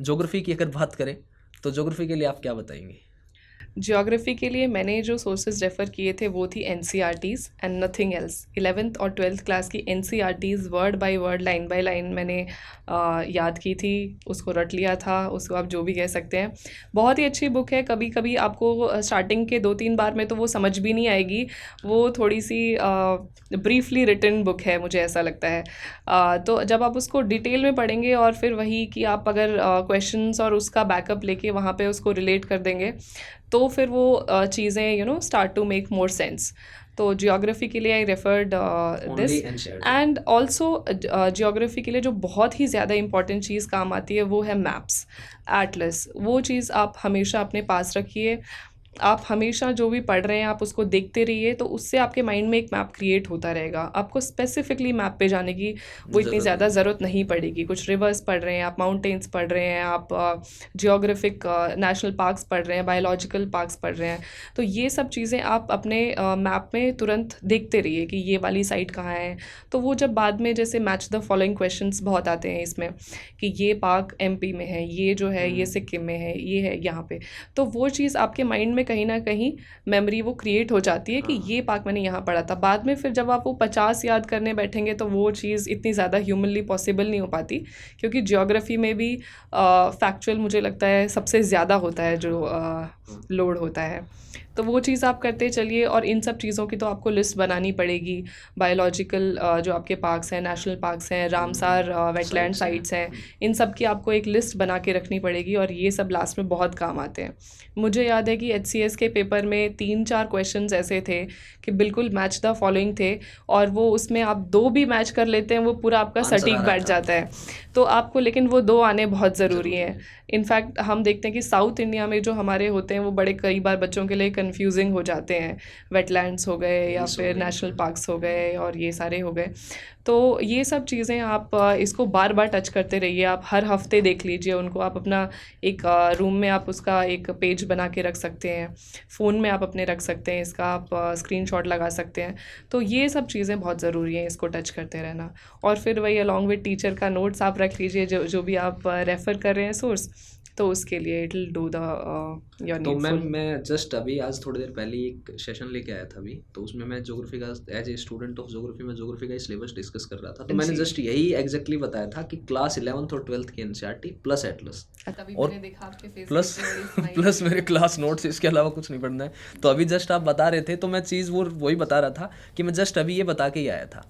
Geography की अगर बात करें तो ज्योग्राफी के लिए आप क्या बताएंगे? ज्योग्राफी के लिए मैंने जो सोर्सेज रेफ़र किए थे वो थी NCERTs and nothing else. 11th और 12th क्लास की NCERTs word by word, line by line मैंने याद की थी, उसको रट लिया था, उसको आप जो भी कह सकते हैं। बहुत ही अच्छी बुक है। कभी कभी आपको स्टार्टिंग के 2-3 बार में तो वो समझ भी नहीं आएगी, वो थोड़ी सी ब्रीफली रिटन बुक है, मुझे ऐसा लगता है। तो जब आप उसको डिटेल में पढ़ेंगे और फिर वही कि आप अगर क्वेश्चंस और उसका बैकअप लेके वहाँ पे उसको रिलेट कर देंगे तो फिर वो चीज़ें start to make more sense. तो जियोग्राफी के लिए I referred only this. NCERT. And also geography के लिए जो बहुत ही ज़्यादा इंपॉर्टेंट चीज़ काम आती है वो है मैप्स, एटलस। वो चीज़ आप हमेशा अपने पास रखिए। आप हमेशा जो भी पढ़ रहे हैं आप उसको देखते रहिए, तो उससे आपके माइंड में एक मैप क्रिएट होता रहेगा। आपको स्पेसिफिकली मैप पे जाने की वो इतनी जरूरत ज़्यादा नहीं। ज़रूरत नहीं पड़ेगी। कुछ रिवर्स पढ़ रहे हैं आप, माउंटेन्स पढ़ रहे हैं आप, जियोग्राफिक नेशनल पार्क्स पढ़ रहे हैं, बायोलॉजिकल पार्क्स पढ़ रहे हैं, तो ये सब चीज़ें आप अपने मैप में तुरंत देखते रहिए कि ये वाली साइट कहाँ है। तो वो जब बाद में जैसे मैच द फॉलोइंग क्वेश्चंस बहुत आते हैं इसमें कि ये पार्क एमपी में है, ये जो है ये सिक्किम में है, ये है यहाँ पे, तो वो चीज़ आपके माइंड में कहीं ना कहीं मेमोरी वो क्रिएट हो जाती है कि हाँ। ये पार्क मैंने यहाँ पढ़ा था। बाद में फिर जब आप वो 50 याद करने बैठेंगे तो वो चीज़ इतनी ज़्यादा ह्यूमनली पॉसिबल नहीं हो पाती, क्योंकि ज्योग्राफी में भी फैक्चुअल मुझे लगता है सबसे ज़्यादा होता है जो लोड होता है। तो वो चीज़ आप करते चलिए, और इन सब चीज़ों की तो आपको लिस्ट बनानी पड़ेगी। बायोलॉजिकल जो आपके पार्क्स हैं, नेशनल पार्क्स हैं, रामसार वेटलैंड साइट्स हैं। साइट्स हैं, इन सब की आपको एक लिस्ट बना के रखनी पड़ेगी, और ये सब लास्ट में बहुत काम आते हैं। मुझे याद है कि एचसीएस के पेपर में 3-4 क्वेश्चंस ऐसे थे कि बिल्कुल मैच द फॉलोइंग थे, और वो उसमें आप 2 भी मैच कर लेते हैं वो पूरा आपका आंसर आ सटीक रहा बैठ था। जाता है। तो आपको लेकिन वो 2 आने बहुत ज़रूरी जरूरी हैं। है। इनफैक्ट हम देखते हैं कि साउथ इंडिया में जो हमारे होते हैं वो बड़े कई बार बच्चों के लिए कंफ्यूजिंग हो जाते हैं। वेटलैंड्स हो गए या हिल्स हो फिर गई। नेशनल पार्क्स हो गए और ये सारे हो गए। तो ये सब चीज़ें आप इसको बार बार टच करते रहिए। आप हर हफ्ते देख लीजिए उनको। आप अपना एक रूम में आप उसका एक पेज बना के रख सकते हैं, फ़ोन में आप अपने रख सकते हैं, इसका आप स्क्रीनशॉट लगा सकते हैं। तो ये सब चीज़ें बहुत ज़रूरी हैं, इसको टच करते रहना। और फिर वही अलॉन्ग विद टीचर का नोट्स आप रख लीजिए, जो जो भी आप रेफ़र कर रहे हैं सोर्स, तो उसके लिए it will do the your तो मैम नीडफुल। मैं जस्ट अभी आज थोड़ी देर पहले ही एक सेशन लेके आया था अभी, तो उसमें मैं ज्योग्राफी का as a student of geography में ज्योग्राफी का सिलेबस डिस्कस कर रहा था। तो मैंने जी। जस्ट यही एग्जैक्टली बताया था कि क्लास 11th और 12th की एनसीईआरटी प्लस एटलस तभी और मैंने देखा आपके फेस पे प्लस इतनी बड़ी स्माइल प्लस आई मेरे है। क्लास नोट्स, इसके अलावा कुछ नहीं पढ़ना है। तो अभी जस्ट आप बता रहे थे तो मैं चीज़ वो वही बता रहा था कि मैं जस्ट अभी ये बता के ही आया था